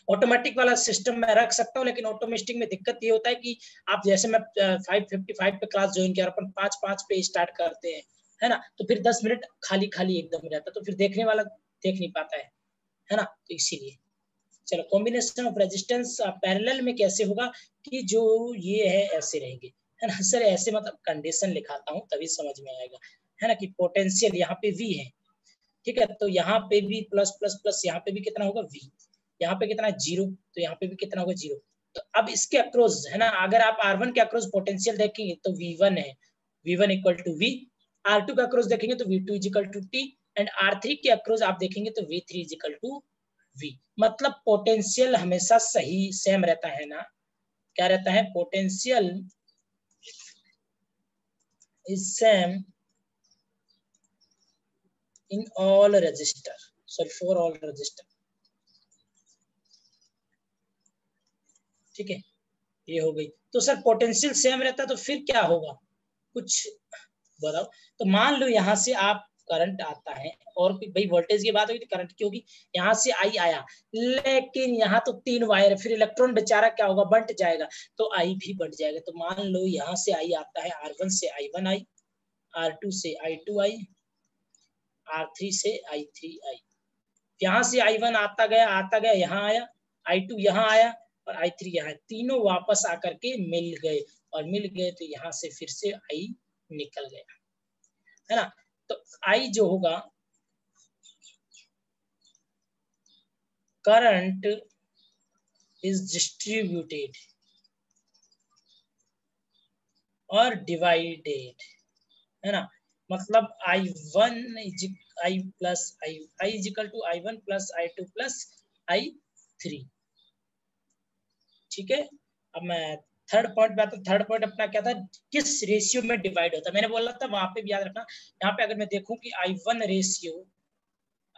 Automatic वाला system में रख सकता हूँ, लेकिन ऑटोमेटिक में दिक्कत ये होता है कि आप जैसे मैं 5:55 पे क्लास ज्वाइन किया, अपन 5:05 पे स्टार्ट करते हैं, है ना, तो फिर 10 मिनट खाली खाली एकदम रहता है, तो फिर देखने वाला देख नहीं पाता है ना, तो इसीलिए। चलो, कॉम्बिनेशन ऑफ रेजिस्टेंस पैरेलल में कैसे होगा कि जो ये है ऐसे रहेंगे, है ना सर, ऐसे मतलब कंडीशन लिखाता हूँ तभी समझ में आएगा, है ना, कि पोटेंशियल यहाँ पे V है, ठीक है, तो यहाँ पे भी प्लस प्लस प्लस, यहाँ पे भी कितना होगा V, यहाँ पे कितना 0, तो यहाँ पे भी कितना होगा 0। तो अब इसके अक्रॉस, है ना, अगर आप R1 के अक्रॉस पोटेंशियल देखेंगे तो V1 है, V1 equal to V, R2 का अक्रॉस देखेंगे तो V2 is equal to T, and R3 के अक्रॉस आप देखेंगे तो V3 is equal to V। मतलब पोटेंशियल हमेशा सही सेम रहता है ना, क्या रहता है, potential is same in all register, sorry for all register, ठीक है, ये हो गई। तो सर पोटेंशियल सेम रहता है तो फिर क्या होगा, कुछ बताओ। तो मान लो यहाँ से आप करंट आता है, और भाई वोल्टेज की बात होगी तो करंट की होगी, यहाँ से आई आया, लेकिन यहाँ तो 3 वायर है, फिर इलेक्ट्रॉन बेचारा क्या होगा, बंट जाएगा, तो आई भी बंट जाएगा। तो मान लो यहाँ से आई आता है, R1 से I1 आई, R2 से I2 आई, R3 से I3 आई, यहाँ से I1 आता गया यहाँ आया, I2 यहाँ आया और I3 यहाँ, तीनों वापस आकर के मिल गए, और मिल गए तो यहाँ से फिर से I निकल गया, है ना। तो I जो होगा, करंट इज डिस्ट्रीब्यूटेड और डिवाइडेड, है ना, मतलब I1 I plus I is equal to I1 plus I2 plus I3, ठीक है। अब मैं थर्ड पॉइंट पे आता हूँ। थर्ड पॉइंट अपना क्या था, किस रेशियो में डिवाइड होता है, मैंने बोला था वहां पे भी याद रखना। यहाँ पे अगर मैं देखूं कि I1 ratio,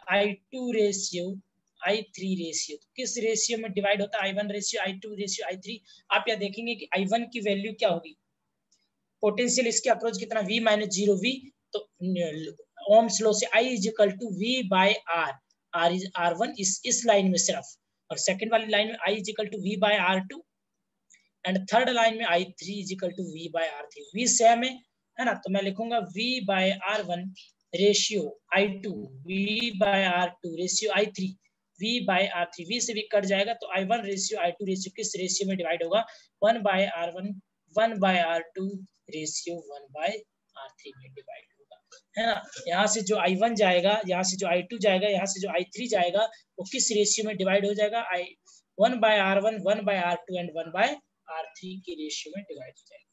I2 ratio, I3 ratio, तो किस रेशियो में डिवाइड होता है, I1 ratio, I2 ratio, I3, आप यहाँ देखेंगे कि I1 की वैल्यू क्या होगी, पोटेंशियल इसके अप्रोच कितना, V माइनस 0V, तो ओम्स लॉ से I is equal to V by R, R1 इस लाइन में सिर्फ, और सेकंड वाली लाइन में I is equal to V by R2, and third line में I3 is equal to V by R3, V same है ना, तो मैं लिखूंगा V by R1 ratio I2, V by R2 ratio I3, V by R3, V से भी cut जाएगा, तो I1 रेशियो I2 रेशियो किस रेशियो में डिवाइड होगा, 1 by R1 1 by R2 ratio 1 by R3 में डिवाइड होगा, है ना। यहाँ से जो I1 जाएगा, यहाँ से जो I2 जाएगा, यहाँ से जो I3 जाएगा, वो किस रेशियो में डिवाइड हो जाएगा, 1 by R1 1 by R2 and 1 by R3 के रेशियो में डिवाइड हो जाएगा।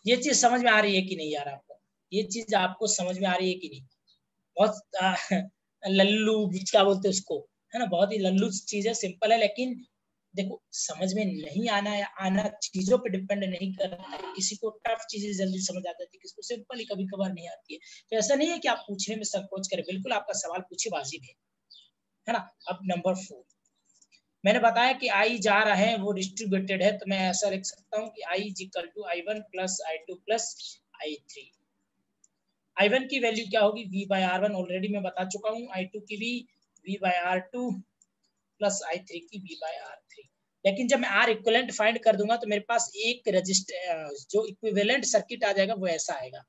ये चीज समझ में आ रही है कि नहीं यार आपको, ये चीज आपको समझ में आ रही है कि नहीं, बहुत लल्लू क्या बोलते हैं उसको, है ना, बहुत ही लल्लू चीज है, सिंपल है, लेकिन देखो समझ में नहीं आना या आना चीजों पे डिपेंड नहीं करता है, किसी को टफ चीजें जल्दी समझ आ जाती है, किसी को सिंपल ही कभी कभार नहीं आती है। तो ऐसा नहीं है कि आप पूछने में संकोच करें, बिल्कुल आपका सवाल पूछे वाजिब है ना। अब नंबर 4, मैंने बताया कि I जा रहा है वो डिस्ट्रीब्यूटेड है, तो मैं ऐसा लिख सकता हूँ कि I is equal to I1 plus I2 plus I3। I1 की वैल्यू क्या होगी, V बाय R1, ऑलरेडी मैं बता चुका हूँ, I2 की भी V by R2 plus I3 की V बाय R3। लेकिन जब मैं R इक्विवेलेंट फाइंड कर दूंगा तो मेरे पास एक रजिस्टर जो इक्विवेलेंट सर्किट आ जाएगा वो ऐसा आएगा,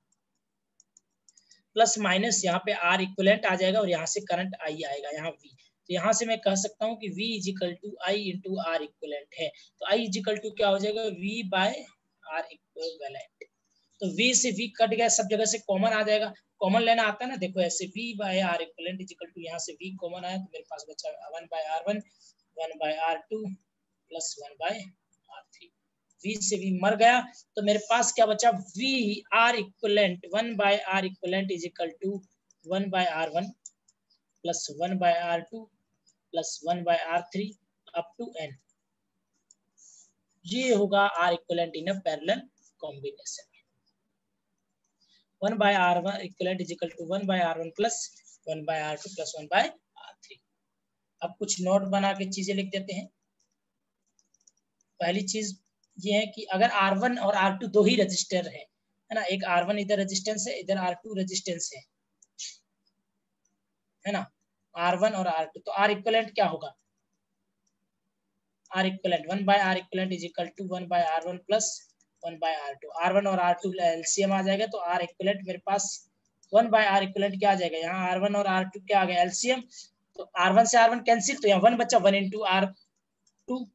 प्लस माइनस यहाँ पे R इक्विवेलेंट आ जाएगा और यहाँ से करंट I आएगा, यहाँ V, तो यहाँ से मैं कह सकता हूँ कि V is equal to I into R equivalent है, तो I इज इक्वल टू क्या हो जाएगा, V बाय R इक्विवेलेंट। तो V से V कट गया, सब जगह से कॉमन आ जाएगा, कॉमन लेना आता है ना, देखो ऐसे V by R equivalent is equal to, यहाँ से V कॉमन आया तो मेरे पास बचा 1 by R1 1 by R2 plus 1 by R3, V से V मर गया, तो मेरे पास क्या बचा, V R equivalent 1 by R equivalent is equal to 1 by R1 plus 1 by R2 plus 1 by R3 up to n। ये होगा R equivalent in a parallel combination. 1 by R1 equivalent is equal to 1 by R1 plus 1 by R2 plus 1 by R3। अब कुछ note बना के चीजें लिख देते हैं। पहली चीज ये है कि अगर R1 और R2 दो ही रजिस्टर है ना, एक R1 इधर रेजिस्टेंस है, इधर R2 रेजिस्टेंस है ना, R1 और R2, तो R इक्विवेलेंट क्या होगा, R equivalent 1/R is equal to 1/R1 plus 1/R2। R1 और R2 एलसीएम आ जाएगा, तो आर इक्वलेंट मेरे पास 1/R इक्वलेंट क्या आ जाएगा, यहाँ R1 और R2 क्या आ गया एलसीएम, तो R1 से R1 कैंसिल, तो यहाँ 1 बचा, 1 इंटू R2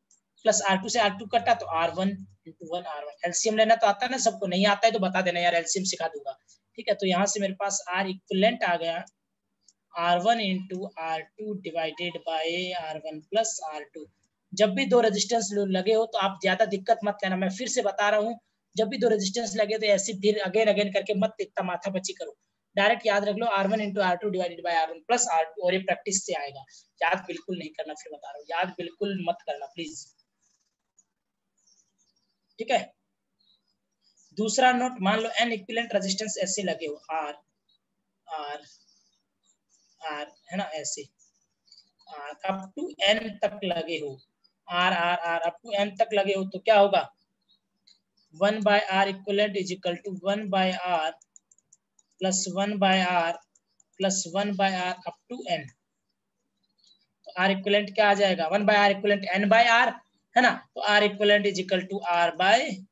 प्लस R2 से R2 कटा, तो R1 इंटू 1 R1। एलसीएम लेना तो आता है ना सबको, नहीं आता है तो बता देना यार, एलसीएम सिखा दूंगा, ठीक है। तो यहाँ से मेरे पास आर इक्वलेंट आ गया R1 into R2 divided by R1 plus R2। जब भी दो रेजिस्टेंस लगे हो तो आप ज्यादा दिक्कत मत लेना, मैं फिर से बता रहा हूँ, जब भी दो रेजिस्टेंस लगे तो ऐसे फिर अगेन अगेन करके मत इतना माथा पच्ची करो, डायरेक्ट याद रख लो R1 into R2 divided by R1 plus R2, और ये प्रैक्टिस से आएगा, याद बिल्कुल नहीं करना, फिर बता रहा हूँ, याद बिल्कुल मत करना प्लीज, ठीक है। दूसरा नोट, मान लो n इक्विवेलेंट रेजिस्टेंस ऐसे लगे हो, R R R है ना, ऐसे अप टू n तक लगे हो, R R R up to n तक लगे हो, तो क्या होगा 1/R equivalent is equal to 1/R plus 1/R plus 1/R up to n। तो R इक्विवेलेंट क्या आ जाएगा, 1/R इक्विवेलेंट n/R है ना, तो R equivalent is equal to R/n।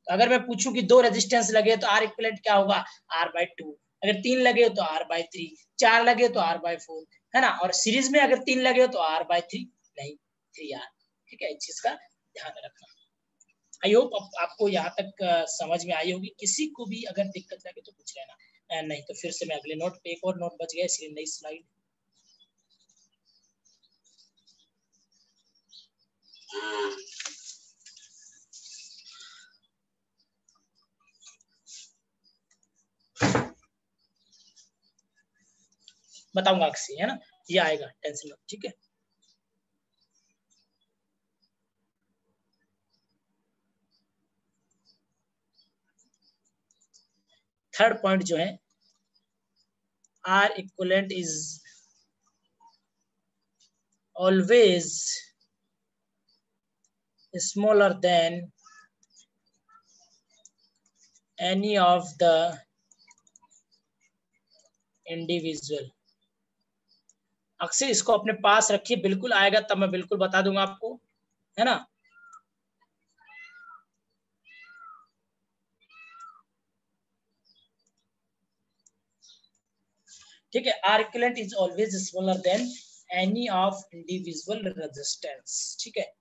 तो अगर मैं पूछूं कि दो रेजिस्टेंस लगे तो R इक्विवेलेंट क्या होगा, R/2, अगर 3 लगे तो R/3, 4 लगे तो R/4 है ना, और सीरीज में अगर 3 लगे तो R/3 नहीं 3R, ठीक है, इस चीज का ध्यान रखना। आई होप आपको यहाँ तक समझ में आई होगी, किसी को भी अगर दिक्कत लगे तो पूछ लेना, नहीं तो फिर से मैं अगले नोट पे, एक और नोट बच गया इसलिए नई स्लाइड। बताऊंगा अक्सी है ना, ये आएगा, टेंशन मत, ठीक है। थर्ड पॉइंट जो है, R equivalent is always smaller than any of the individual। अक्सर इसको अपने पास रखिए, बिल्कुल आएगा तब मैं बिल्कुल बता दूंगा आपको, है ना। ठीक है, R equivalent is always smaller than any of individual resistance, ठीक है।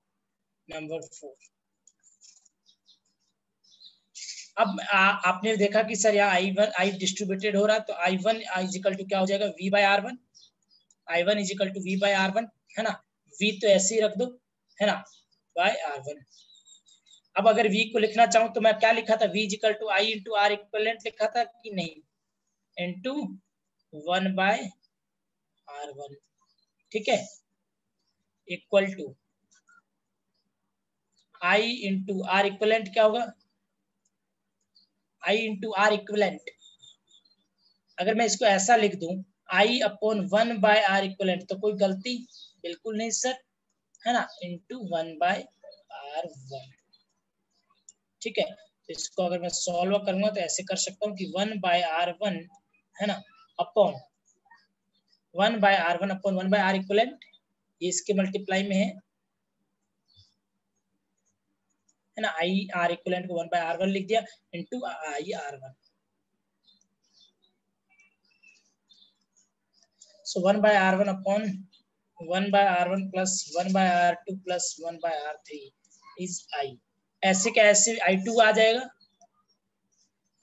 नंबर 4, अब आपने देखा कि सर यहाँ I डिस्ट्रीब्यूटेड हो रहा है, तो I1 इज इक्वल टू क्या हो जाएगा, V/R1, I1 is equal to V/R1 है ना, V तो ऐसे ही रख दो है ना, बाय R1। अब अगर V को लिखना चाहूं तो मैं क्या लिखा था, V is equal to I into R equivalent लिखा था कि नहीं, इंटू 1/R1, ठीक है, equal to I into R equivalent क्या होगा, I इंटू आर इक्विवेलेंट, अगर मैं इसको ऐसा लिख दूं I/1/R इक्विवेलेंट, तो कोई गलती बिल्कुल नहीं सर, है ना, इंटू 1/R1, ठीक है। तो इसको अगर मैं सॉल्व करूंगा तो ऐसे कर सकता हूँ कि 1/R1 है ना, upon 1/R1 upon 1/R equivalent, ये इसके मल्टीप्लाई में है ना, I/R इक्विवेलेंट को 1/R1 लिख दिया into I/R1। So 1/R1 upon 1/R1 plus 1/R2 plus 1/R3 is I। ऐसे का ऐसे I2 आ जाएगा,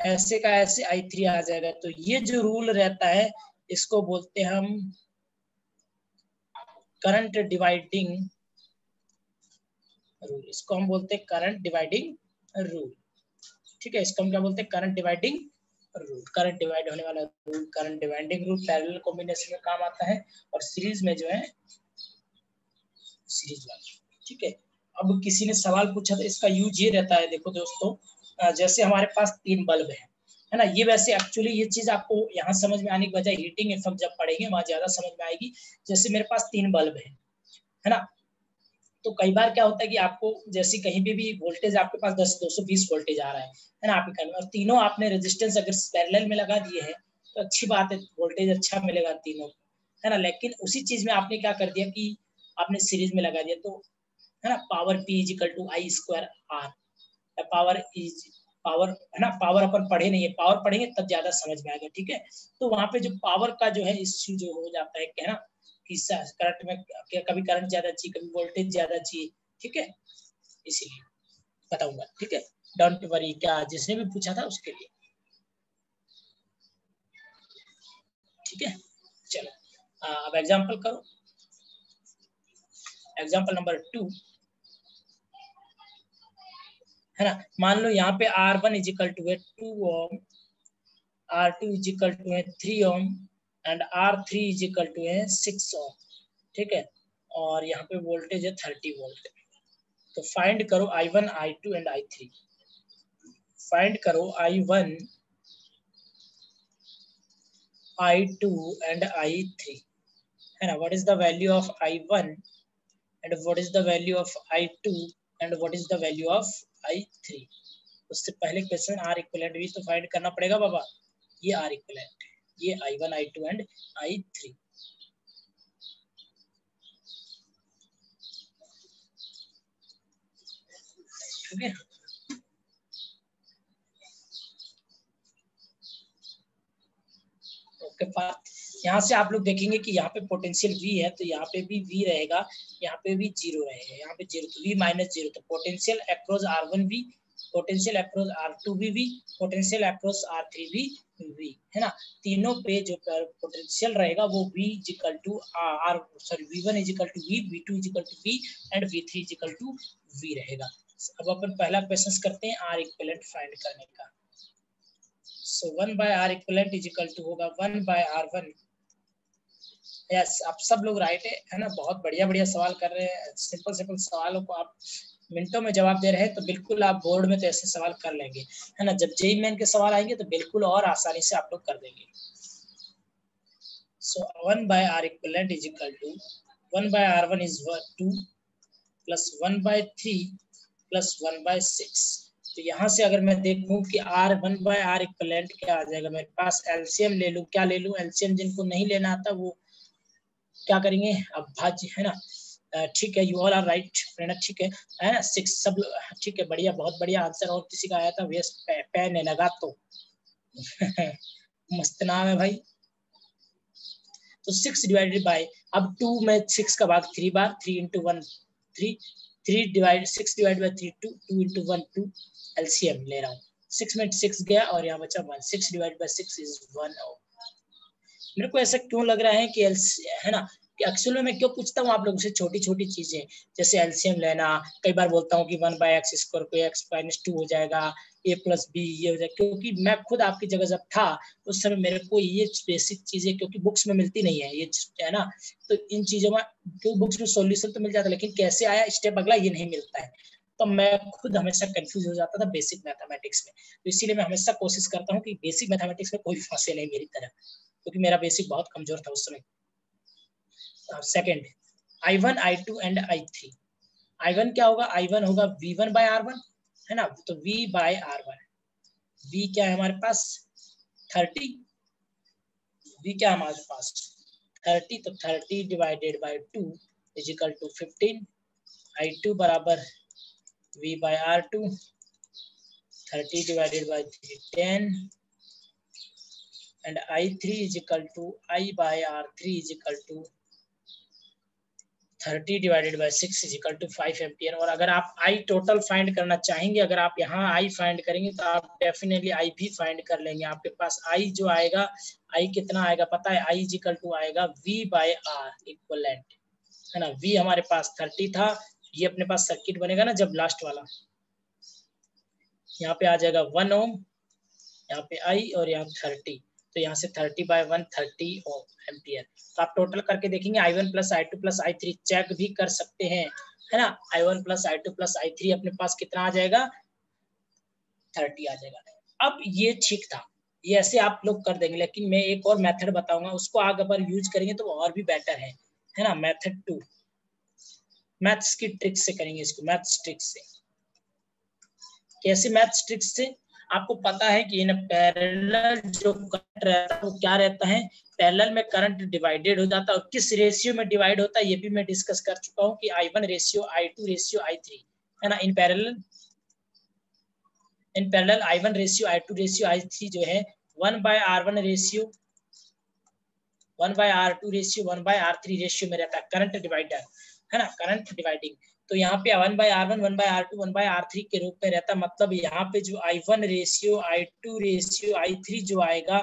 ऐसे का ऐसे I3 आ जाएगा। तो ये जो रूल रहता है इसको बोलते हैं हम करंट डिवाइडिंग रूल, इसको हम बोलते हैं करंट डिवाइडिंग रूल, ठीक है। इसको हम क्या बोलते हैं, current dividing rule, current divide होने वाला rule, current dividing rule parallel combination में काम आता है, और सीरीज में जो है सीरीज वाला, ठीक है। अब किसी ने सवाल पूछा था, इसका यूज ये रहता है, देखो दोस्तों, जैसे हमारे पास 3 बल्ब है ना, ये वैसे एक्चुअली ये चीज आपको यहाँ समझ में आने की बजाय हीटिंग इफेक्ट जब पढ़ेंगे वहां ज्यादा समझ में आएगी। जैसे मेरे पास 3 बल्ब है ना, तो कई बार क्या होता है कि आपको जैसे कहीं भी वोल्टेज आपके पास 220 वोल्टेज आ रहा है ना, आपके घर में, और तीनों आपने रेजिस्टेंस अगर पैरेलल में लगा दिए हैं तो अच्छी बात है, वोल्टेज अच्छा मिलेगा तीनों, है ना। लेकिन उसी चीज में आपने क्या कर दिया कि आपने सीरीज में लगा दिया, तो है ना, power P is equal to I square R, power है ना, पावर अपन पढ़े नहीं है, पावर पढ़ेंगे तब ज्यादा समझ में आएगा, ठीक है। तो वहां पे जो पावर का जो है इश्यू जो हो जाता है क्या ना, कि करंट में कभी करंट ज्यादा चाहिए, कभी वोल्टेज ज्यादा चाहिए, ठीक है, इसीलिए बताऊंगा, ठीक है, डोंट वरी, क्या जिसने भी पूछा था उसके लिए, ठीक है। चलो अब एग्जांपल करो, एग्जांपल नंबर 2 है ना, मान लो यहाँ पे R1 इजिकल टू है 2 ओम, R2 इजिकल टू है 3 ohm and R3 is equal to है 6 ओम, ठीक है, और यहाँ पे वोल्टेज है 30 वोल्ट। तो फाइंड करो I1, I2 and I3, find करो I1, I2 एंड I3, है ना, what is the value of I1 and what is the value of I2 and what is the value of I3। उससे पहले question are equivalent भी तो find करना पड़ेगा बाबा, ये आर इक्विवेलेंट, ये I1, I2 एंड I3, ठीक है। ओके बात, यहाँ से आप लोग देखेंगे कि यहाँ पे पोटेंशियल V है, तो यहाँ पे भी V रहेगा, यहाँ पे भी 0 रहेगा, यहाँ पे 0, तो V माइनस 0, तो potential across R1 V, potential across R2 भी V, पोटेंशियल अक्रॉस R3 भी V, है ना। तीनों पे जो पोटेंशियल रहेगा वो V is equal to R, sorry V1 is equal to V, V2 is equal to V and V3 is equal to V रहेगा। अब अपन पहला क्वेश्चन करते हैं R इक्विवेलेंट फाइंड करने का। So 1 by R equivalent is equal to होगा 1 बाय R1। यस, आप सब लोग राइट है ना, बहुत बढ़िया बढ़िया सवाल कर रहे हैं, सिंपल सिंपल सवालों को आप मिनटों में जवाब दे रहे हैं, तो बिल्कुल आप बोर्ड में तो ऐसे सवाल कर लेंगे, है ना। जब जेईई मेन के सवाल आएंगे तो बिल्कुल और आसानी से आप लोग कर देंगे। So 1 by R equivalent is equal to 1 by R1 is 2 plus 1 by 3 plus 1 by 6। तो यहाँ से अगर मैं देखूं कि R1 बाय R इक्विवेलेंट क्या आ जाएगा, मेरे पास एलसीएम ले लूं, क्या ले लूं, एलसीएम जिनको नहीं लेना आता वो क्या करेंगे, अभाज्य, है ना, ठीक है, यू ऑल आर राइट, ठीक है ना, 6 सब ठीक है, बढ़िया, बहुत बढ़िया आंसर। और किसी का आया था वेस्ट पेन लगा तो मस्त नाम है भाई। तो 6 डिवाइडेड बाय, अब 2 में 6 का भाग 3 बार, 3 into 1 3, 3 divide 6 divide by 3 2, 2 into 1 2, LCM ले रहा हूँ, 6 में 6 गया और यहाँ बचा 1, 6 डिवाइड बाय 6 इज 1। मेरे को ऐसा क्यों लग रहा है कि है ना, कि एक्चुअली मैं क्यों पूछता हूँ आप लोगों से छोटी छोटी चीजें, जैसे एलसीएम लेना, कई बार बोलता हूँ कि 1 बाय एक्स स्क्वायर को x माइनस 2 हो जाएगा, a प्लस बी ये हो जाएगा, क्योंकि मैं खुद आपकी जगह जब था उस समय मेरे को ये बेसिक चीजें क्योंकि बुक्स में मिलती नहीं है ये, है ना, तो इन चीजों में क्यों बुक्स में सॉल्यूशन तो मिल जाता है, लेकिन कैसे आया स्टेप अगला ये नहीं मिलता है, तो मैं खुद हमेशा कंफ्यूज हो जाता था बेसिक मैथमेटिक्स में। तो इसीलिए मैं हमेशा कोशिश करता हूँ कि बेसिक मैथमेटिक्स में कोई फंसे नहीं मेरी तरह, क्योंकि मेरा बेसिक बहुत कमजोर था उस समय। Second, I1, I2 and I3। I1 क्या होगा, I1 होगा V1 बाय R1, है ना, तो V बाय R1, V क्या है हमारे पास 30, V क्या है हमारे पास 30, तो 30 divided by 2 is equal to 15, I2 बराबर V by R2, 30 divided by 3 10, and I3 is equal to I by R3 is equal to 30 divided bye 6 is equal to 5 ampere. और अगर आप I टोटल फाइंड करना चाहेंगे, अगर आप यहाँ I find करेंगे तो आप डेफिनेटली I भी फाइंड कर लेंगे। आपके पास I जो आएगा, I कितना आएगा पता है, I is equal to आएगा V by R इक्वलेंट, है ना। V हमारे पास 30 था, ये अपने पास सर्किट बनेगा ना जब लास्ट वाला, यहाँ पे आ जाएगा 1 ओम, यहाँ पे I और यहाँ 30, तो यहाँ से 30 बाय 1 30 एम्पियर। तो आप टोटल करके देखेंगे I1 plus I2 plus I3 check भी कर सकते हैं, है ना। I1 plus I2 plus I3 अपने पास कितना आ जाएगा 30 आ जाएगा। अब ये ठीक था, ये ऐसे आप लोग कर देंगे, लेकिन मैं एक और मेथड बताऊंगा, उसको आगे अगर यूज करेंगे तो और भी बेटर है ना। मेथड 2 मैथ्स की ट्रिक से करेंगे इसको, मैथ्स ट्रिक से। कैसे मैथ्स ट्रिक से, आपको पता है कि इन पैरेलल जो करंट रहता है वो क्या रहता है, पैरेलल में करंट डिवाइडेड हो जाता है, और किस रेशियो में डिवाइड होता है ये भी मैं डिस्कस कर चुका हूँ कि I1 ratio I2 ratio I3 है ना। In parallel I1 ratio I2 ratio I3 जो है 1/R1 ratio 1/R2 ratio 1/R3 ratio में रहता है, करंट डिवाइडर है ना, करंट डिवाइडिंग। तो यहाँ पे 1/R1 1/R2 1/R3 के रूप में रहता है। मतलब यहाँ पे जो I1 ratio I2 ratio I3 जो आएगा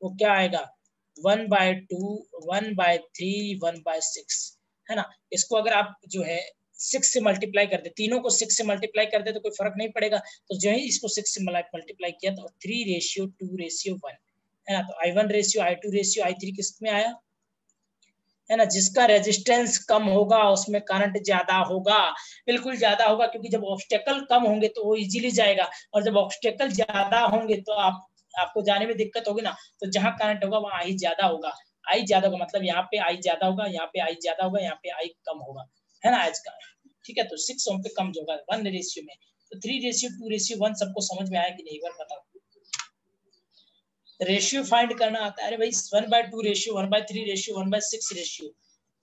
वो क्या आएगा, 1/2 1/3 1/6 है ना। इसको अगर आप जो है 6 से मल्टीप्लाई कर दे, तीनों को 6 से मल्टीप्लाई कर दे तो कोई फर्क नहीं पड़ेगा, तो जो है इसको 6 से मल्टीप्लाई किया तो 3:2:1 है ना। तो I1 ratio I2 ratio I3 किस में आया है ना। जिसका रेजिस्टेंस कम होगा उसमें करंट ज्यादा होगा, बिल्कुल ज्यादा होगा, क्योंकि जब ऑब्स्टेकल कम होंगे तो वो इजीली जाएगा, और जब ऑब्स्टेकल ज्यादा होंगे तो आपको जाने में दिक्कत होगी ना। तो जहां करंट होगा वहां आई ज्यादा होगा, आई ज्यादा होगा, मतलब यहाँ पे आई ज्यादा होगा, यहाँ पे आई ज्यादा होगा, यहाँ पे आई कम होगा है ना आज का। ठीक है, तो 6 ओम पे कम होगा 1 रेशियो में। तो 3:2:1 सबको समझ में आया कि नहीं, एक बार बताओ। रेशियो फाइंड करना आता है, अरे भाई 1/2 रेशियो 1/3 रेशियो 1/6 रेशियो,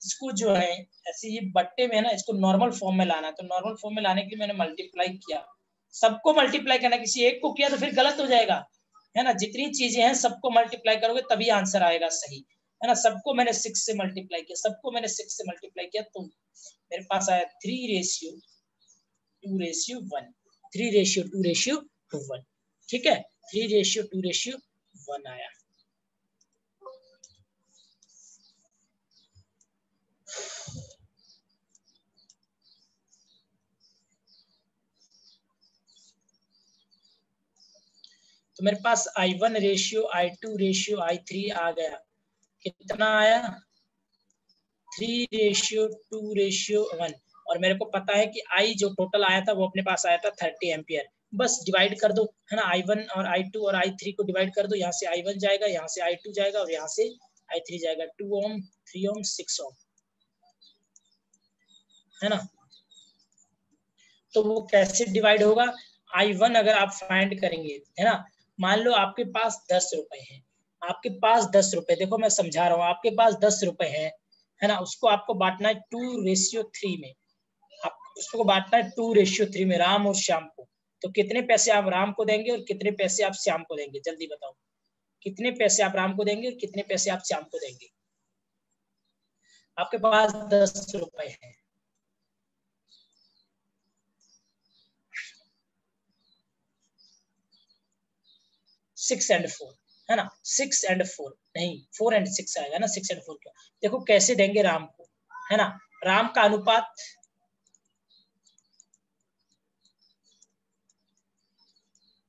इसको जो है ऐसे ये बट्टे में है ना, इसको नॉर्मल फॉर्म में लाना है। तो नॉर्मल फॉर्म में लाने के लिए मैंने मल्टीप्लाई किया, सबको मल्टीप्लाई करना, किसी एक को किया तो फिर गलत हो जाएगा है ना। जितनी चीजें हैं सबको मल्टीप्लाई करोगे तभी आंसर आएगा सही है ना। सबको मैंने 6 से मल्टीप्लाई किया, सबको मैंने 6 से मल्टीप्लाई किया, तो मेरे पास आया 3:2:1 3:2:1 ठीक है, 3:2:1 आया। तो मेरे पास I1 ratio I2 ratio I3 आ गया, कितना आया 3:2:1, और मेरे को पता है कि I जो टोटल आया था वो अपने पास आया था 30 एम्पियर। बस डिवाइड कर दो है ना, I1 और I2 और I3 को डिवाइड कर दो, यहाँ से I1 जाएगा, यहाँ से I2 जाएगा, और यहाँ से I3 जाएगा, 2 ओम 3 ओम 6 ओम है ना। तो वो कैसे डिवाइड होगा, I1 अगर आप फाइंड करेंगे है ना, मान लो आपके पास 10 रुपए है, आपके पास 10 रुपए, देखो मैं समझा रहा हूँ, आपके पास 10 रुपए है ना, उसको आपको बांटना है 2:3 में, आप उसको बांटना है 2:3 में, राम और श्याम को। तो कितने पैसे आप राम को देंगे और कितने पैसे आप श्याम को देंगे, जल्दी बताओ, कितने पैसे आप राम को देंगे और कितने पैसे आप श्याम को देंगे। आपके पास 10 रुपए है, 6 and 4 है ना, 6 and 4 नहीं, 4 and 6 आएगा ना, 6 and 4 क्यों। देखो कैसे देंगे राम को है ना, राम का अनुपात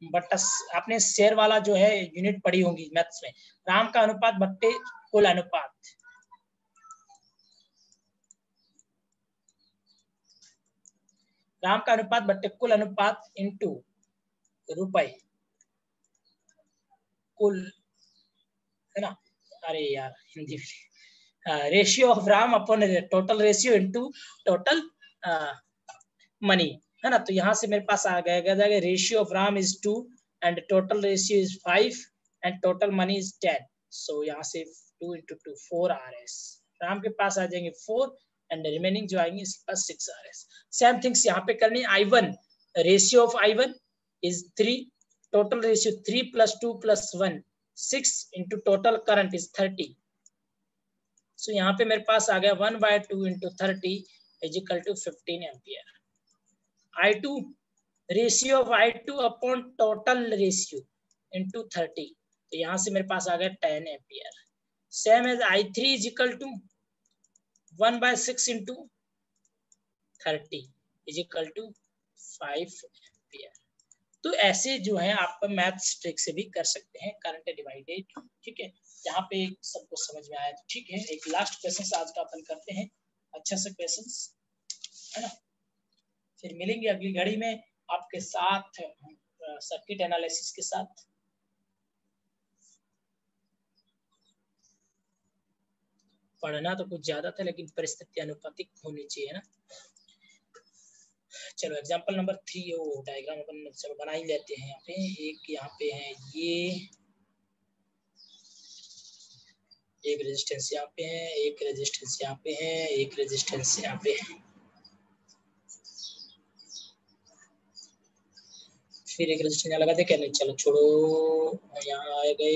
बट्टा, आपने शेयर वाला जो है यूनिट पढ़ी होंगी मैथ्स में, राम का अनुपात बट्टे कुल अनुपात, राम का अनुपात बट्टे कुल अनुपात इनटू रुपए कुल है ना। अरे यार Hindi ratio of Ram upon total ratio into total money है ना। तो यहाँ से मेरे पास आ जाएगा ratio of Ram is 2 and total ratio is 5 and total money is 10। सो यहाँ से 2 × 2 4 RS, राम के पास आ जाएंगे 4 एंड रिमेनिंग जो आएंगे इसके पास 6 RS। सेम थिंग्स यहाँ पे करनी, I1 ratio of I1 is 3, total ratio 3 + 2 + 1 6 into total current is 30। सो यहाँ पे मेरे पास आ गया 1/2 × 30 = 15 ampere. I2 ratio of I2 upon total ratio into 30, तो यहाँ से मेरे पास आ गया 10 ampere. Same as I3 = 1/6 × 30 = 5 ampere. तो ऐसे जो है आप मैथ्स ट्रिक से भी कर सकते हैं करंट डिवाइडेड। ठीक है, यहाँ पे सबको समझ में आया तो ठीक है। एक लास्ट क्वेश्चन आज का अपन करते हैं, अच्छा सा क्वेश्चन है ना, फिर मिलेंगे अगली घड़ी में आपके साथ सर्किट एनालिसिस के साथ। पढ़ना तो कुछ ज्यादा था लेकिन परिस्थिति अनुपातिक होनी चाहिए ना। चलो एग्जांपल नंबर 3 वो डायग्राम अपन चलो बना ही लेते हैं। यहाँ पे एक यहाँ पे है ये, एक रेजिस्टेंस यहाँ पे है, एक रेजिस्टेंस यहाँ पे है, एक रेजिस्टेंस यहाँ पे है, फिर एक रेजिस्टेंस यहाँ लगा दे क्या? नहीं, चलो छोड़ो, यहाँ आ गए,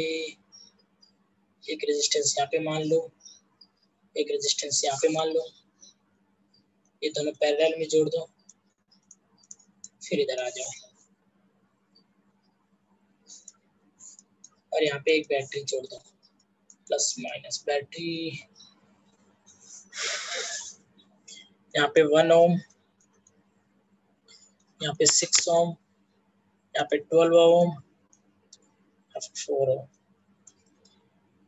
एक रेजिस्टेंस यहाँ पे मान लो, एक रेजिस्टेंस यहाँ पे मान लो, ये दोनों पैरेलल में जोड़ दो, फिर इधर आ जाओ और यहाँ पे एक बैटरी जोड़ दो, प्लस माइनस बैटरी, यहाँ पे 1 ओम, यहाँ पे 6 ओम, यहाँ पे 12 ओम, 4 ओम,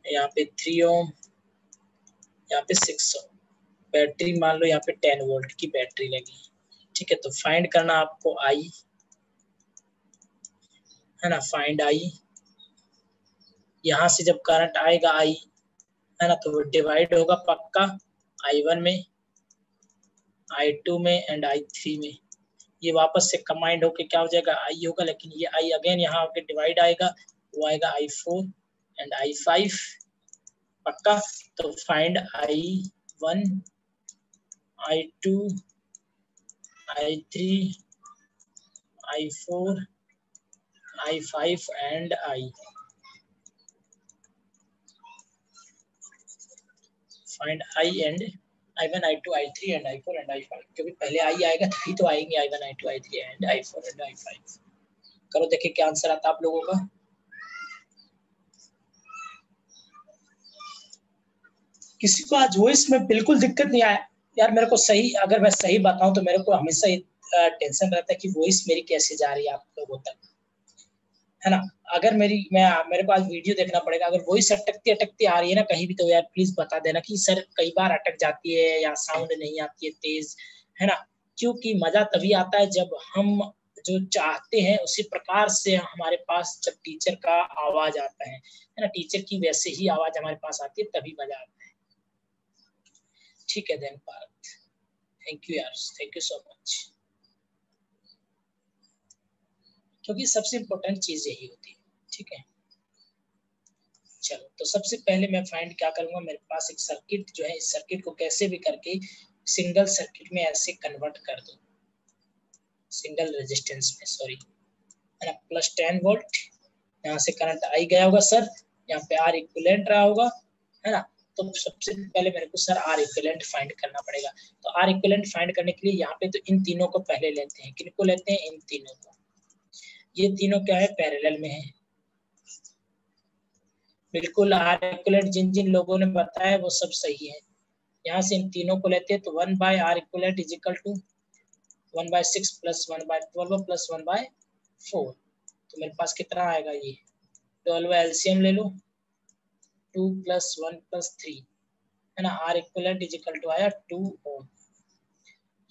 यहाँ पे 3 ओम, यहाँ पे 6 ओम। बैटरी मान लो यहाँ पे 10 वोल्ट की बैटरी लगी, ठीक है। तो फाइंड करना आपको आई, है ना, फाइंड आई। यहाँ से जब करंट आएगा आई, है ना, तो वो डिवाइड होगा पक्का I1 में, I2 में एंड I3 में। ये वापस से कंबाइंड होके क्या हो जाएगा, आई होगा, लेकिन ये आई अगेन यहाँ आके डिवाइड आएगा, वो आएगा I4 एंड I5 पक्का। तो find I1, I2, I3, I4, I5 and I। Find I and I1, I2, I3 and I4 and I5, क्योंकि पहले I आएगा तभी तो आएंगे I1, I2, I3 and I4 and I5। करो देखिए क्या आंसर आता है आप लोगों का। किसी को आज वॉइस में बिल्कुल दिक्कत नहीं आया यार? मेरे को सही, अगर मैं सही बताऊं तो मेरे को हमेशा टेंशन रहता है कि वॉइस मेरी कैसे जा रही है आप लोगों तक, है ना। अगर मेरे को आज वीडियो देखना पड़ेगा, अगर वॉइस अटकती अटकती आ रही है ना कहीं भी, तो यार प्लीज बता देना कि सर कई बार अटक जाती है या साउंड नहीं आती है तेज, है ना। क्योंकि मजा तभी आता है जब हम जो चाहते हैं उसी प्रकार से हमारे पास जब टीचर का आवाज आता है ना, टीचर की वैसे ही आवाज हमारे पास आती है तभी मजा आता है। ठीक है देन पार्थ, थैंक यू यार, थैंक यू सो मच। क्योंकि सबसे इम्पोर्टेंट चीज यही होती है, ठीक है। चलो तो सबसे पहले मैं फाइंड क्या करूंगा, मेरे पास एक सर्किट जो है, इस सर्किट को कैसे भी करके सिंगल सर्किट में ऐसे कन्वर्ट कर दो, सिंगल रेजिस्टेंस में, सॉरी, है ना, प्लस 10 वोल्ट, यहाँ से करंट आई गया होगा सर, यहाँ पे आर इक्विवेलेंट रहा होगा, है ना। तो सबसे पहले मेरे को सर आर इक्विवेलेंट फाइंड करना पड़ेगा। तो आर इक्विवेलेंट फाइंड करने के लिए यहाँ पे तो इन तीनों को पहले लेते हैं, किनको लेते हैं, इन तीनों को। ये तीनों क्या है, पैरेलल में है, बिल्कुल आर इक्विवेलेंट जिन जिन लोगों ने बताया वो सब सही है। यहाँ से इन तीनों को लेते हैं तो 1 by R equivalent is equal to 1/6 plus 1/12 plus 1/4। तो मेरे पास कितना आएगा, ये 12 एलसीएम ले लो, 2 प्लस 1 प्लस 3, है ना। R equivalent is equal to आया 2 ओम,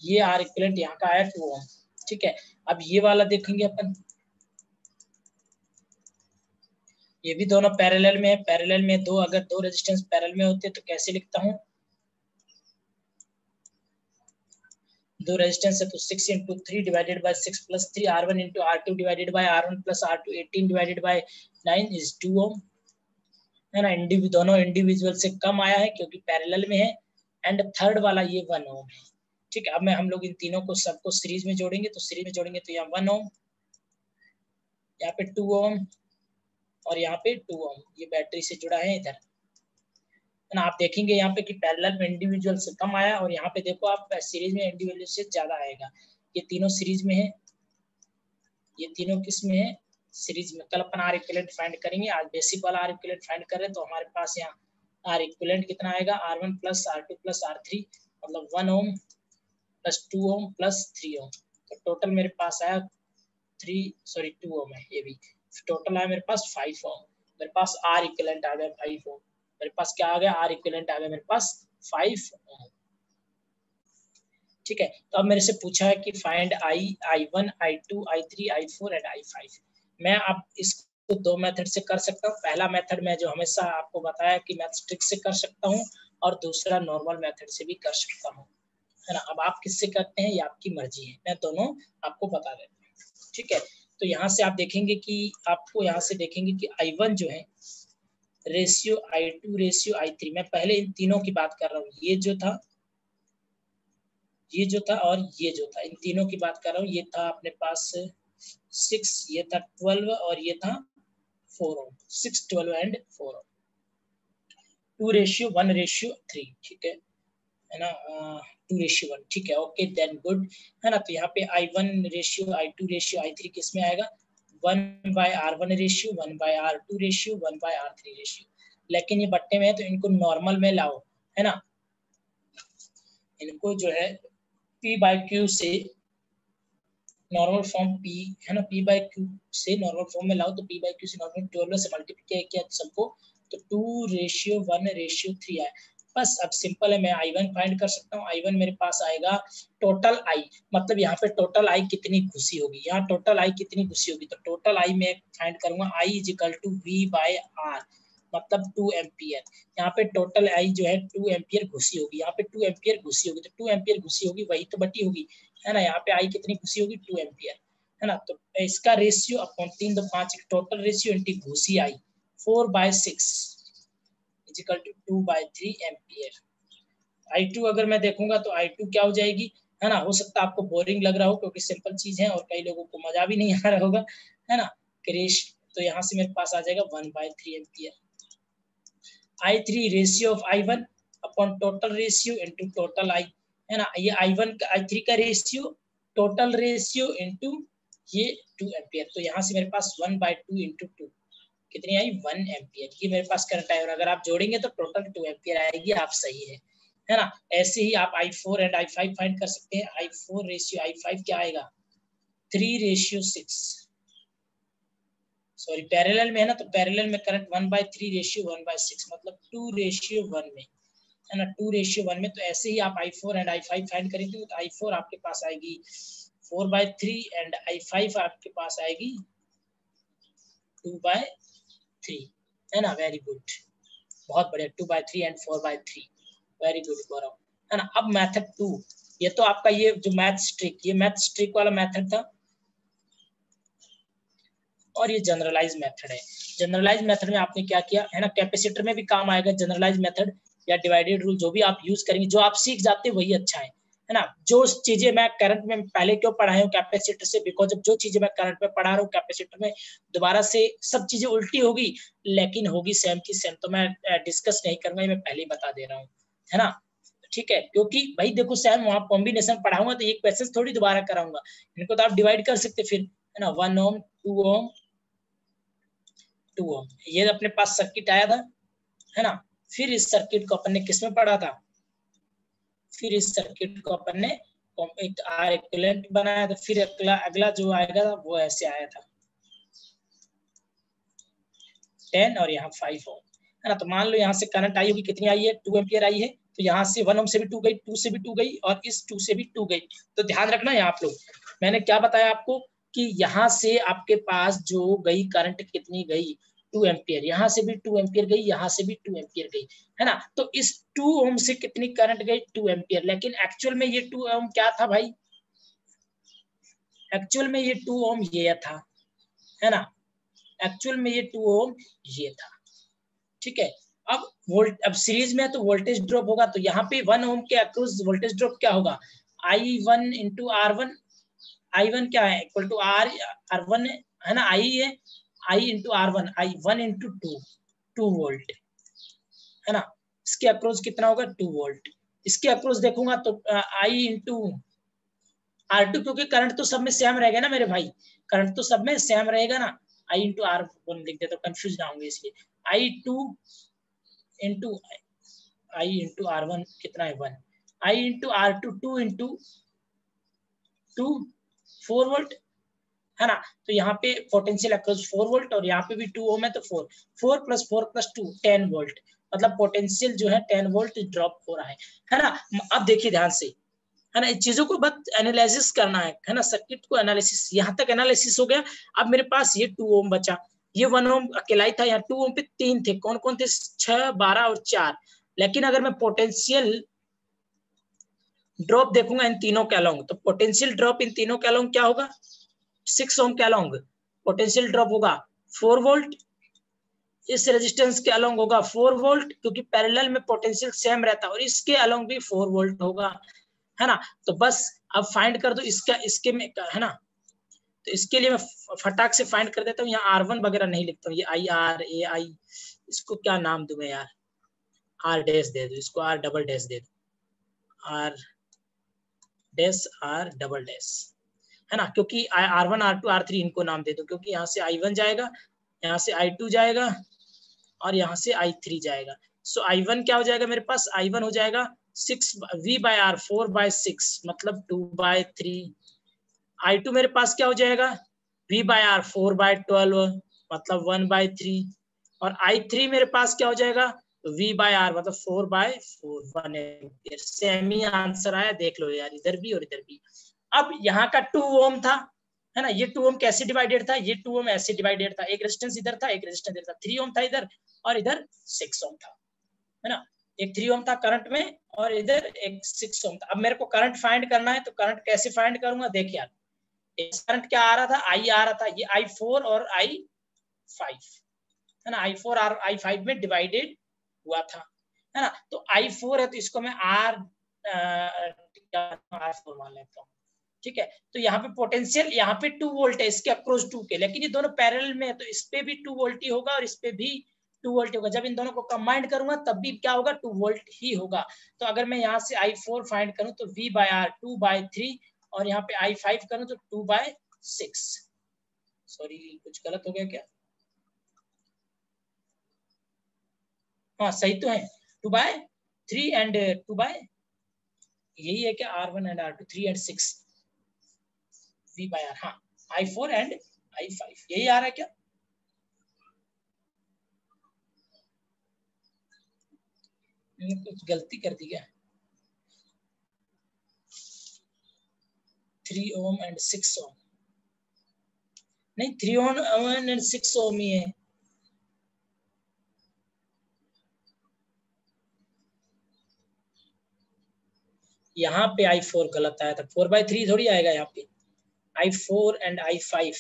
ये आर इक्विवेलेंट यहाँ का आया 2 ओम, ठीक है। अब ये वाला देखेंगे अपन, ये भी दोनों पैरेलल में है, पैरेलल में दो, अगर दो रेजिस्टेंस पैरेलल में होते तो कैसे लिखता हूँ, दो रेजिस्टेंस है तो 6 into 3 divided by 6 plus 3 R1 into R2 divided by R1 plus R2 18 divided by 9 is 2 ओम, है ना। दोनों इंडिविजुअल से कम आया है क्योंकि पैरेलल में है। एंड थर्ड वाला ये 1 ओम है, ठीक है। अब मैं हम लोग इन तीनों को सबको सीरीज में जोड़ेंगे, तो सीरीज में जोड़ेंगे तो यहाँ 1 ओम, यहाँ पे 2 ओम और यहाँ पे 2 ओम, ये बैटरी से जुड़ा है इधर, है ना। आप देखेंगे यहाँ पे कि पैरेलल में इंडिविजुअल से कम आया और यहाँ पे देखो आप सीरीज में इंडिविजुअल से ज्यादा आएगा। ये तीनों सीरीज में है, ये तीनों किस में है, सीरीज में। कल अपन आर इक्विवेलेंट फाइंड करेंगे, आज बेसिक वाला आर इक्विवेलेंट फाइंड कर रहे हैं, तो हमारे पास यहाँ आर इक्विवेलेंट कितना आएगा, R1 plus R2 plus R3, मतलब 1 ओम प्लस 2 ओम प्लस 3 ओम। तो टोटल मेरे पास आया 2 ओम है ये भी, टोटल आया मेरे पास 5 ओम। मेरे पास आर इक्विवेलेंट आ गया 5 ओम, मेरे पास क्या आ गया, आर इक्विवेलेंट आ गया मेरे पास 5 ओम, ठीक है। तो अब मेरे से पूछा है कि find I1, I2, I3, I4 and I5। मैं अब इसको दो मेथड से कर सकता हूँ। पहला मेथड मैं जो हमेशा आपको बताया कि मैथ्स ट्रिक से कर सकता हूँ, और दूसरा नॉर्मल मेथड से भी कर सकता हूँ, है ना। अब आप किससे करते हैं ये आपकी मर्जी है, मैं दोनों आपको बता देता हूँ, ठीक है। तो यहाँ से आप देखेंगे कि आपको यहाँ से देखेंगे कि I1 जो है रेशियो I2 रेशियो I3, मैं पहले इन तीनों की बात कर रहा हूँ, ये जो था और ये जो था, इन तीनों की बात कर रहा हूँ। ये था अपने पास 6, ये था 12 और ये था 4 ओम, 6, 12 एंड 4 ओम, 2:1:3, ठीक है ना, 2:1, ठीक है, ओके देन गुड, है ना। तो यहाँ पे I1 ratio I2 ratio I3 किस में आएगा, 1/R1 ratio, 1/R2 ratio, 1/R3 ratio. लेकिन ये बट्टे में है तो इनको नॉर्मल में लाओ, है ना, इनको जो है P/Q से नॉर्मल फॉर्म P, है ना, P/Q से नॉर्मल फॉर्म में लाओ, तो P/Q से नॉर्मल 12 से मल्टीप्लाई किया सबको, तो 2:1:3 आया। बस अब सिंपल है, मैं I1 फाइंड कर सकता हूँ। I1 मेरे पास आएगा टोटल I, मतलब यहाँ पे टोटल I कितनी घुसी होगी, यहाँ टोटल I कितनी घुसी होगी, तो टोटल I में फाइंड करूंगा I = V/R, मतलब 2 एम्पियर। यहाँ पे टोटल I जो है 2 एम्पियर घुसी होगी, यहाँ पे 2 एम्पियर घुसी होगी, तो 2 एम्पियर घुसी होगी वही तो बटी होगी, है ना। यहाँ पे I कितनी घुसी होगी, 2 एम्पियर, है ना। तो इसका रेशियो अपॉन 3 तो 5, टोटल रेशियो इंटू घुसी I 4/6 = 2/3 एम्पियर। I2 अगर मैं देखूंगा तो I2 क्या हो जाएगी, है ना। हो सकता है आपको बोरिंग लग रहा हो क्योंकि सिंपल चीज है और कई लोगों को मजा भी नहीं आ रहा होगा, है ना। तो यहाँ से मेरे पास आ जाएगा 1/3 ampere. I3 ratio of I1 upon total ratio into total I, है ना। ये I1 का I3 का रेशियो, टोटल रेशियो इनटू ये 2 एम्पियर, तो यहाँ से मेरे पास 1/2 × 2 कितनी आई, 1 एम्पियर। ये मेरे पास करंट है और अगर आप जोड़ेंगे तो टोटल 2 एम्पियर आएगी, आप सही है ना। ऐसे ही आप I4 एंड I5 फाइंड कर सकते हैं। I4 रेशियो I5 क्या आएगा, 3:6, सॉरी पैरेलल में है ना, तो पैरेलल में करंट 1/3 रेशियो 1/6, मतलब 2:1 में, है ना, 2:1 में। तो ऐसे ही आप I4 एंड I5 फाइंड करेंगे तो I4 आपके पास आएगी 4/3 एंड I5 आपके पास आएगी 2/3, है ना। वेरी गुड, बहुत बढ़िया, 2/3 एंड 4/3, वेरी गुड गौरव, है ना। अब मेथड 2, ये तो आपका ये जो मैथ स्ट्रिक वाला मेथड था और ये जनरलाइज मेथड है। जनरलाइज मेथड में आपने क्या किया, है ना, कैपेसिटर में भी काम आएगा जनरलाइज मेथड या डिवाइडेड रूल, जो भी आप यूज करेंगे, जो आप सीख जाते हैं वही अच्छा है ना। जो चीजें मैं करंट में पहले क्यों पढ़ाया हूँ कैपेसिटर से, बिकॉज जो चीजें मैं करंट में पढ़ा रहा हूँ कैपेसिटर में दोबारा से सब चीजें उल्टी होगी, लेकिन होगी सेम की सेम, तो मैं डिस्कस नहीं करूंगा, ये मैं पहले ही बता दे रहा हूँ, है ना। ठीक है, क्योंकि भाई देखो सेम वहां कॉम्बिनेशन पढ़ाऊंगा तो एक पैसेज थोड़ी दोबारा कराऊंगा, इनको तो आप डिवाइड कर सकते फिर, है ना। 1 ओम 2 ओम 2 ओम, ये अपने पास सर्किट आया था, है ना। फिर इस सर्किट को अपन ने किस में पढ़ा था, फिर इस सर्किट को अपन ने एक आर इक्विवेलेंट बनाया था। फिर अगला जो आएगा वो ऐसे आया था 10 और यहाँ 5 ओम, है ना। तो मान लो यहाँ से करंट आई होगी, कितनी आई है, 2 एम्पियर आई है, तो यहाँ से 1 ओम से भी 2 गई, 2 से भी 2 गई और इस 2 से भी 2 गई। तो ध्यान रखना है आप लोग, मैंने क्या बताया आपको कि यहाँ से आपके पास जो गई करंट कितनी गई, 2 एम्पियर, यहाँ से भी 2 एम्पियर गई, यहाँ से भी 2 एम्पियर गई, है ना। तो इस 2 ओम से कितनी करंट गई, 2 एम्पियर, लेकिन एक्चुअल में ये 2 ओम क्या था भाई, एक्चुअल में ये 2 ओम ये था, है ना, एक्चुअल में ये 2 ओम ये था, ठीक है। अब सीरीज में तो वोल्टेज ड्रॉप होगा, तो यहाँ पे 1 ओम के अक्रॉस वोल्टेज ड्रॉप क्या होगा, I1 × R1, I1 क्या है इक्वल टू R1 है ना, I है, I × R1, I1 × 2 वोल्ट, है ना। इसके अक्रॉस कितना होगा, 2 वोल्ट। इसके अक्रॉस देखूंगा तो I × R2, क्योंकि करंट तो सब में सेम रहेगा ना मेरे भाई, करंट तो सब में सेम रहेगा ना। I × R1 लिख देता हूँ, कंफ्यूज ना होंगे इसलिए, I2 × I × R1 कितना है 1, I × R2 2 × 2 4 वोल्ट, है ना। तो यहाँ पे पोटेंशियल अक्रॉस 4 वोल्ट और यहाँ पे भी 2 ओम है, तो 4 + 4 + 2 10 वोल्ट, मतलब पोटेंशियल जो है 10 वोल्ट ड्रॉप हो रहा है ना। अब देखिए ध्यान से, है ना, इन चीजों को बस एनालिसिस करना है ना, सर्किट को एनालिसिस, यहाँ तक एनालिसिस हो गया। अब मेरे पास ये 2 ओम बचा, ये 1 ओम अकेला ही था, यहाँ 2 ओम पे 3 थे, कौन कौन थे, 6 12 और 4, लेकिन अगर मैं पोटेंशियल ड्रॉप देखूंगा इन तीनों के अलोंग, तो पोटेंशियल ड्रॉप इन तीनों के अलोंग क्या होगा, 6 ओम के अलोंग पोटेंशियल ड्रॉप होगा 4 वोल्ट, इस रेजिस्टेंस के अलोंग होगा 4 वोल्ट, क्योंकि पैरेलल में पोटेंशियल सेम रहता है, और इसके अलोंग भी 4 वोल्ट होगा, है ना। तो बस अब फाइंड कर दो इसका, इसके में, है ना। तो इसके लिए मैं फटाक से फाइंड कर देता हूँ, यहाँ R1 वगैरह नहीं लिखता हूँ, ये IR AI, इसको क्या नाम दूं मैं यार, R डैश दे दो इसको, R डबल डैश दे दो, R dash R double dash, है ना, क्योंकि R1 R2 R3 इनको नाम दे दो, क्योंकि यहाँ से I1 जाएगा, यहाँ से I2 जाएगा, और यहाँ से I3 जाएगा। सो I1 क्या हो जाएगा मेरे पास, I1 हो जाएगा 6 V by R 4 by 6 मतलब 2 by 3। I2 मेरे पास क्या हो जाएगा, V by R 4 by 12 मतलब 1 by 3, और I3 मेरे पास क्या हो जाएगा, V by R मतलब 4 by 4 1 ampere. Same he answer आया, देख लो यार, इधर भी और इधर भी। अब यहाँ का 2 ओम था, है ना, ये 2 ओम कैसे डिवाइडेड था, ये 2 ओम ऐसे डिवाइडेड था, एक रेजिस्टेंस इधर था, एक रेजिस्टेंस इधर था, 3 ओम था इधर, और इधर 6 ओम था, है ना। एक 3 ओम था करंट में, और इधर एक 6 ओम था। अब मेरे को करंट फाइंड करना है, तो करंट कैसे फाइंड करूंगा, देख यार, करंट क्या आ रहा था, I आ रहा था, ये I4 और I5, है ना, I4 और I5 में डिवाइडेड हुआ था, है ना। तो I4 है, तो इसको मैं R4 मान लेता हूँ, ठीक है। तो यहाँ पे पोटेंशियल, यहाँ पे 2 वोल्ट है इसके अक्रॉस 2 के, लेकिन ये दोनों पैरेलल में है, तो इस पे भी 2 वोल्ट ही होगा और इस पे भी 2 वोल्ट होगा। जब इन दोनों को कंबाइंड करूंगा तब भी क्या होगा, 2 वोल्ट ही होगा। तो अगर मैं यहाँ से I4 फाइंड करूं तो V by R 2 by 3, और यहाँ पे I5 करूं तो 2 by 6। सॉरी कुछ गलत हो गया क्या, हाँ सही तो है, 2 by 3 एंड 2 by, यही है क्या, R1 and R2 3 and 6 V by R, हाँ I4 एंड I5 यही आ रहा है क्या, कुछ गलती कर दी क्या, 3 ओम एंड 6 ओम, नहीं 3 ओम एंड 6 ओम ही है। यहाँ पे I4 गलत आया था, 4 by 3 थोड़ी आएगा यहाँ पे, I4 and I5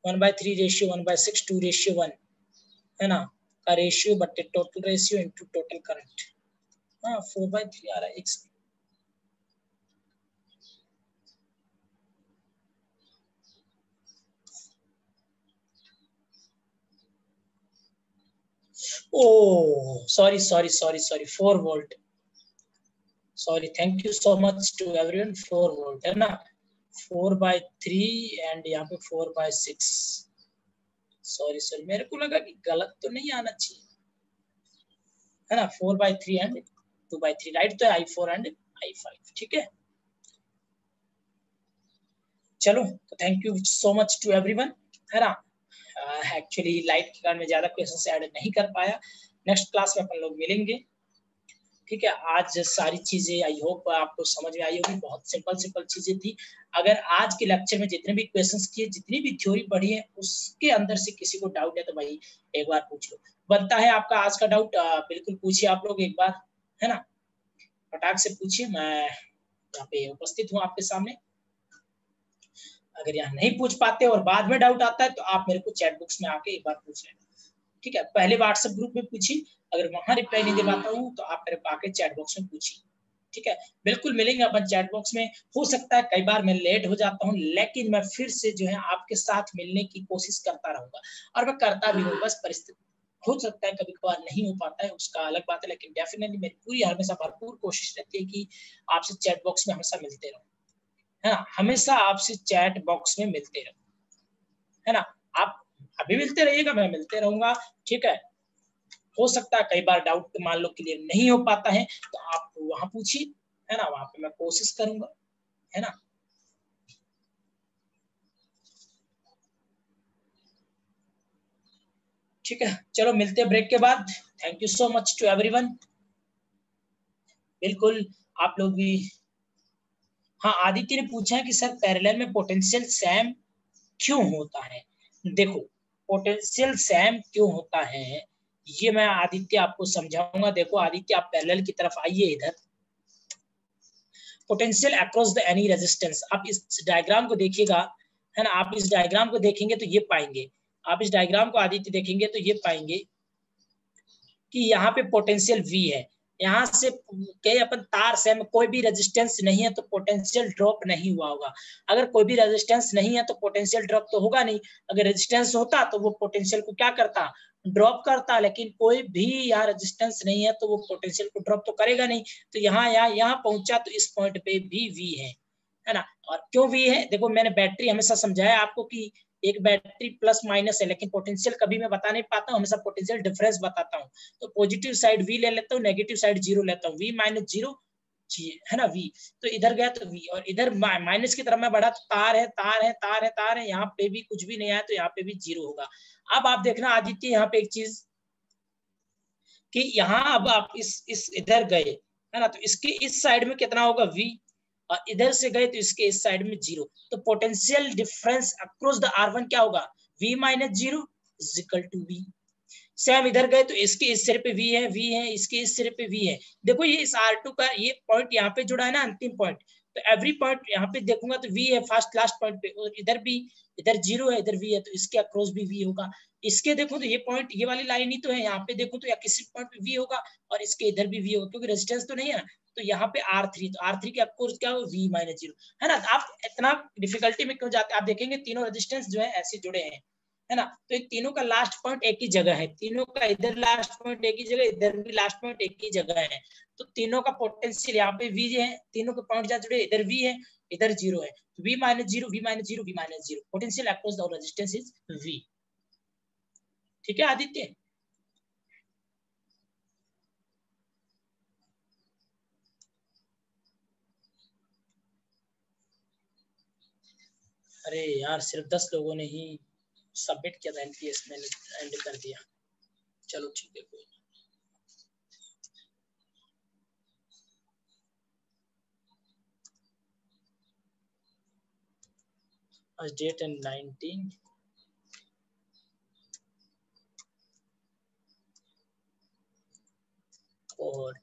1 by 3 ratio 1 by 6 2 ratio 1, है ना, का रेशियो बटे total ratio into total current, हाँ 4 by 3 आ रहा है। Oh, sorry, 4 volt, sorry, thank you so much to everyone, 4 volt है ना, 4 by 3 एंड यहाँ पे 4 by 6, सॉरी मेरे को लगा कि गलत तो नहीं आना चाहिए, है ना, 4 by 3 एंड 2 by 3 राइट, तो I4 एंड I5, ठीक है। चलो, तो thank you so much to everyone, है ना। एक्चुअली लाइट के कारण मैं ज्यादा क्वेश्चन ऐड नहीं कर पाया, नेक्स्ट क्लास में अपन लोग मिलेंगे, ठीक है। आज सारी चीजें आई होप आपको समझ में आई होगी, बहुत सिंपल सिंपल चीजें थी। अगर आज के लेक्चर में जितने भी क्वेश्चंस किए, जितनी भी थ्योरी पढ़ी है, उसके अंदर से किसी को डाउट है तो भाई एक बार पूछ लो, बनता है आपका आज का डाउट, बिल्कुल पूछिए आप लोग एक बार, है ना, फटाक से पूछिए, मैं यहाँ पे उपस्थित हूँ आपके सामने। अगर यहाँ नहीं पूछ पाते और बाद में डाउट आता है तो आप मेरे को चैट बॉक्स में आके एक बार पूछ लेना, ठीक है। पहले व्हाट्सएप ग्रुप में पूछिए, अगर वहां रिप्लाई नहीं दे पाता हूँ तो आप मेरे को आके चैट बॉक्स में पूछिए, ठीक है। बिल्कुल मिलेंगे अपन चैट बॉक्स में। हो सकता है कई बार मैं लेट हो जाता हूँ, लेकिन मैं फिर से जो है आपके साथ मिलने की कोशिश करता रहूंगा, और मैं करता भी हूँ, बस परिस्थिति हो सकता है कभी कभार नहीं हो पाता है, उसका अलग बात है, लेकिन डेफिनेटली मेरी पूरी हमेशा भरपूर कोशिश रहती है कि आपसे चैट बॉक्स में हमेशा मिलते रहूं, है ना, हमेशा आपसे चैट बॉक्स में मिलते रहूं, है ना। आप अभी मिलते रहिएगा, मैं मिलते रहूंगा, ठीक है। हो सकता है कई बार डाउट मान लो क्लियर नहीं हो पाता है, तो आप वहां पूछिए, है ना, वहां पे मैं कोशिश करूंगा, है ना। ठीक है, चलो मिलते हैं ब्रेक के बाद। Thank you so much to everyone. बिल्कुल, आप लोग भी। हाँ, आदित्य ने पूछा है कि सर पैरेलल में पोटेंशियल सेम क्यों होता है। देखो, पोटेंशियल सेम क्यों होता है ये मैं आदित्य आपको समझाऊंगा। देखो आदित्य, आप पैरेलल की तरफ आइए इधर, potential across the any resistance. आप इस डायग्राम को देखिएगा, है ना, आप इस डायग्राम को देखेंगे तो ये पाएंगे, आप इस डायग्राम को आदित्य देखेंगे तो ये पाएंगे कि यहाँ पे पोटेंशियल V है, यहाँ से कई अपन तार से कोई भी रेजिस्टेंस नहीं है तो पोटेंशियल ड्रॉप नहीं हुआ होगा। अगर कोई भी रेजिस्टेंस नहीं है तो पोटेंशियल ड्रॉप तो होगा नहीं। अगर रेजिस्टेंस होता तो वो पोटेंशियल को क्या करता, ड्रॉप करता, लेकिन कोई भी यहाँ रेजिस्टेंस नहीं है तो वो पोटेंशियल को ड्रॉप तो करेगा नहीं। तो यहाँ पहुंचा तो इस पॉइंट पे भी V है ना। और क्यों V है, देखो मैंने बैटरी हमेशा समझाया आपको कि एक बैटरी प्लस माइनस है, लेकिन पोटेंशियल कभी मैं बता नहीं पाता हूँ, हमेशा पोटेंशियल डिफरेंस बताता हूँ। तो पॉजिटिव साइड V ले लेता हूँ, नेगेटिव साइड 0 लेता हूँ, V माइनस 0 है ना V। तो इधर गया तो V, और इधर माइनस की तरफ मैं बढ़ा तो तार है, तार है, तार है, तार है, यहाँ पे भी कुछ भी नहीं आया तो यहाँ पे भी 0 होगा। अब आप देखना आदित्य यहाँ पे एक चीज कि यहाँ अब आप इस इधर गए, है ना, तो इसके इस साइड में कितना होगा V, और इधर से गए तो इसके इस साइड में 0। तो potential difference across the R1 क्या होगा, V minus 0 is equal to V। Same इधर गए तो इसके इस सिरे पे V है, V है, इसके इस सिरे पे V है। देखो ये इस R2 का ये पॉइंट यहाँ पे जुड़ा है ना, अंतिम पॉइंट, तो एवरी पॉइंट यहाँ पे देखूंगा तो V है फर्स्ट लास्ट पॉइंट पे, और इधर भी, इधर 0 है, इधर V है, तो इसके अक्रॉस भी V होगा। इसके देखो तो ये पॉइंट, ये वाली लाइन ही तो है, यहाँ पे देखो तो या किसी पॉइंट पे V होगा, और इसके इधर भी V होगा, क्योंकि रेजिस्टेंस तो नहीं है ना। तो यहाँ पे R3, तो R3 के अक्रॉस क्या होगा, V माइनस 0, है ना। आप इतना डिफिकल्टी में क्यों जाते हैं, आप देखेंगे तीनों रेजिस्टेंस जो है ऐसे जुड़े हैं, है ना। तो इन तीनों का लास्ट पॉइंट एक ही जगह है, तीनों का इधर लास्ट पॉइंट एक ही जगह, इधर भी लास्ट पॉइंट एक ही जगह है। तो तीनों का पोटेंशियल यहाँ पे V है, तीनों के पॉइंट जहाँ जुड़े, इधर V है, इधर 0 है, तो V minus 0, V minus 0, V minus 0, potential across the resistance is V। ठीक है आदित्य। अरे यार सिर्फ 10 लोगों ने ही सबमिट किया था एनपीएस, मैंने एंड कर दिया। चलो ठीक है, कोई आज डेट है 19 और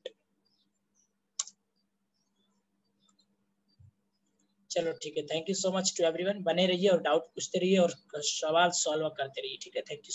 चलो ठीक है, thank you so much to everyone, बने रहिए और डाउट पूछते रहिए और सवाल सॉल्व करते रहिए, ठीक है, थैंक यू।